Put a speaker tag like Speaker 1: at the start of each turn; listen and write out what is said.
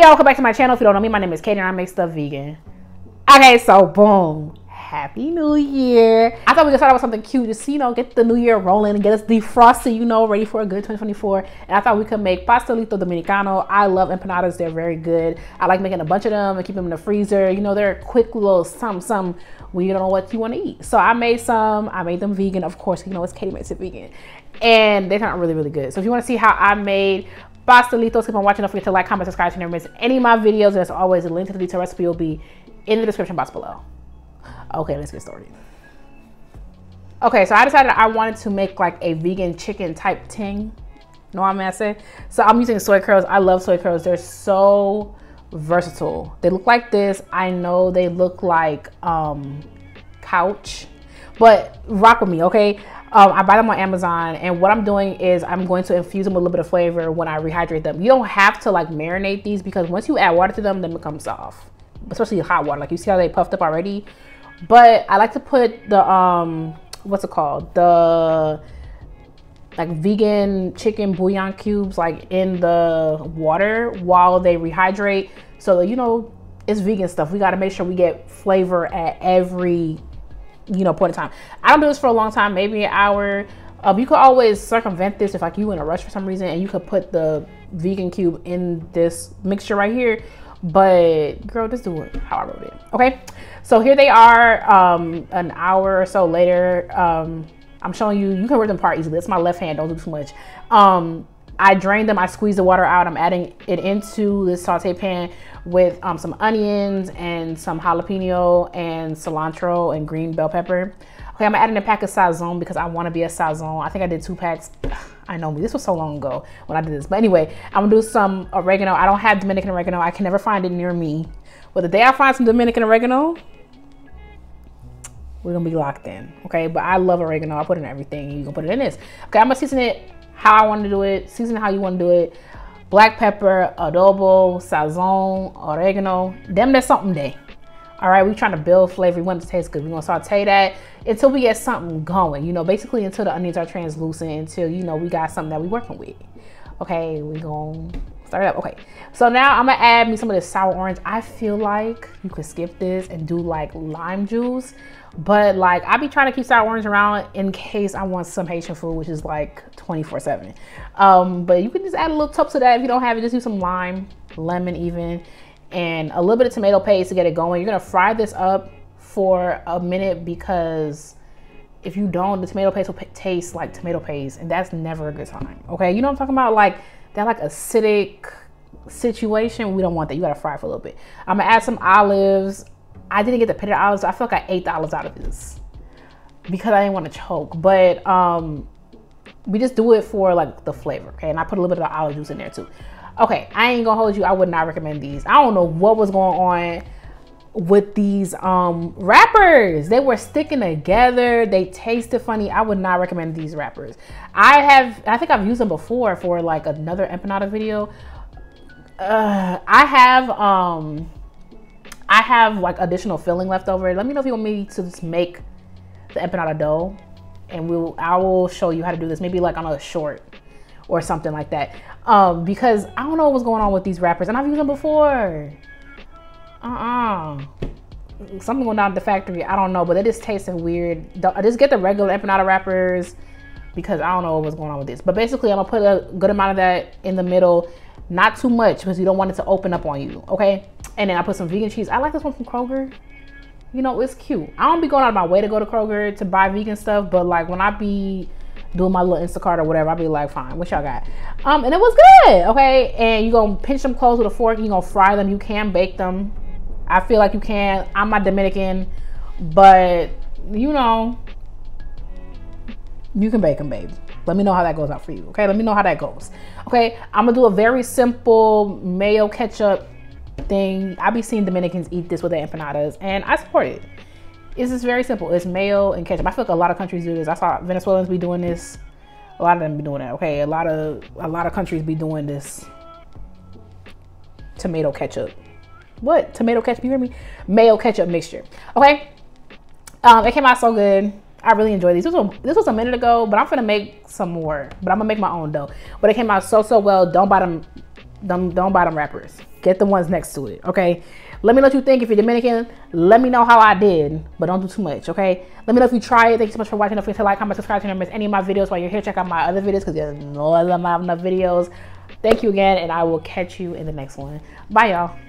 Speaker 1: y'all, welcome back to my channel. If you don't know me, my name is Katie and I make stuff vegan. Okay, so boom. Happy New Year. I thought we could start out with something cute just, you know, get the new year rolling and get us defrosted, you know, ready for a good 2024. And I thought we could make pastelito dominicano. I love empanadas. They're very good. I like making a bunch of them and keep them in the freezer. You know, they're a quick little some when you don't know what you want to eat. So I made some. I made them vegan, of course. You know, it's Katie makes it vegan. And they turned out really, really good. So if you want to see how I made pastelitos, keep on watching. Don't forget to like, comment, subscribe to never miss any of my videos. And as always, a link to the detailed recipe will be in the description box below. Okay, let's get started. Okay, so I decided I wanted to make like a vegan chicken type thing. Know what I'm saying? So I'm using soy curls. I love soy curls. They're so versatile. They look like this. I know they look like couch, but rock with me, okay? I buy them on Amazon, and what I'm doing is I'm going to infuse them with a little bit of flavor when I rehydrate them. You don't have to like marinate these because once you add water to them, they become soft, especially hot water. Like you see how they puffed up already. But I like to put the what's it called, the like vegan chicken bouillon cubes like in the water while they rehydrate, so you know it's vegan stuff. We got to make sure we get flavor at every, you know, point in time. I don't do this for a long time, maybe an hour. You could always circumvent this if like you in a rush for some reason, and you could put the vegan cube in this mixture right here. But girl, just do it how I wrote it. Okay, so here they are an hour or so later. I'm showing you, you can rip them apart easily. That's my left hand, don't do too much. I drained them, I squeezed the water out. I'm adding it into this saute pan with some onions and some jalapeno and cilantro and green bell pepper. Okay, I'm adding a pack of sazon because I want to be a sazon. I think I did 2 packs. I know me, this was so long ago when I did this. But anyway, I'm gonna do some oregano. I don't have Dominican oregano. I can never find it near me. But the day I find some Dominican oregano, we're gonna be locked in, okay? But I love oregano. I put it in everything. You can put it in this. Okay, I'm gonna season it how I want to do it. Season it how you want to do it. Black pepper, adobo, sazon, oregano. Them, there's something there. All right, we're trying to build flavor. We want it to taste good. We're gonna saute that until we get something going, you know, basically until the onions are translucent, until, you know, we got something that we're working with. Okay, we're gonna start it up. Okay, so now I'm gonna add me some of this sour orange. I feel like you could skip this and do like lime juice, but like I be trying to keep sour orange around in case I want some Haitian food, which is like 24/7. But you can just add a little touch of that if you don't have it. Just do some lime, lemon even, and a little bit of tomato paste to get it going. You're gonna fry this up for a minute because if you don't, the tomato paste will taste like tomato paste, and that's never a good time. Okay, you know what I'm talking about? Like that like acidic situation. We don't want that. You gotta fry for a little bit. I'm gonna add some olives. I didn't get the pitted olives. I feel like I ate the olives out of this because I didn't want to choke. But we just do it for like the flavor, okay? And I put a little bit of the olive juice in there too. Okay, I ain't gonna hold you. I would not recommend these. I don't know what was going on with these wrappers. They were sticking together. They tasted funny. I would not recommend these wrappers. I think I've used them before for like another empanada video. I have like additional filling left over. Let me know if you want me to just make the empanada dough, and I will show you how to do this, maybe like on a short or something like that. Because I don't know what's going on with these wrappers, and I've used them before. Something going down at the factory, I don't know, but they just tasted weird. I just get the regular empanada wrappers because I don't know what's going on with this. But basically, I'm gonna put a good amount of that in the middle, not too much because you don't want it to open up on you, okay? And then I put some vegan cheese. I like this one from Kroger. You know, it's cute. I don't be going out of my way to go to Kroger to buy vegan stuff, but like when I be doing my little Instacart or whatever, I'll be like, fine, what y'all got? And it was good, okay? And you're gonna pinch them close with a fork, you're gonna fry them. You can bake them. I feel like you can. I'm not Dominican, but you know, you can bake them, babe. Let me know how that goes out for you, okay? Let me know how that goes. Okay, I'm gonna do a very simple mayo ketchup thing. I be seeing Dominicans eat this with their empanadas, and I support it. It's just very simple. It's mayo and ketchup. I feel like a lot of countries do this. I saw Venezuelans be doing this. A lot of them be doing that. Okay, a lot of countries be doing this. Tomato ketchup. What? Tomato ketchup? You hear me? Mayo ketchup mixture. Okay. It came out so good. I really enjoyed these. This was a minute ago, but I'm gonna make some more. But I'm gonna make my own dough. But it came out so well. Don't buy them Don't buy them wrappers. Get the ones next to it, okay? Let me know what you think. If you're Dominican, let me know how I did, but don't do too much, okay? Let me know if you try it. Thank you so much for watching. Don't forget to like, comment, subscribe, so you don't miss any of my videos. While you're here, check out my other videos because there's no other enough videos. Thank you again, and I will catch you in the next one. Bye, y'all.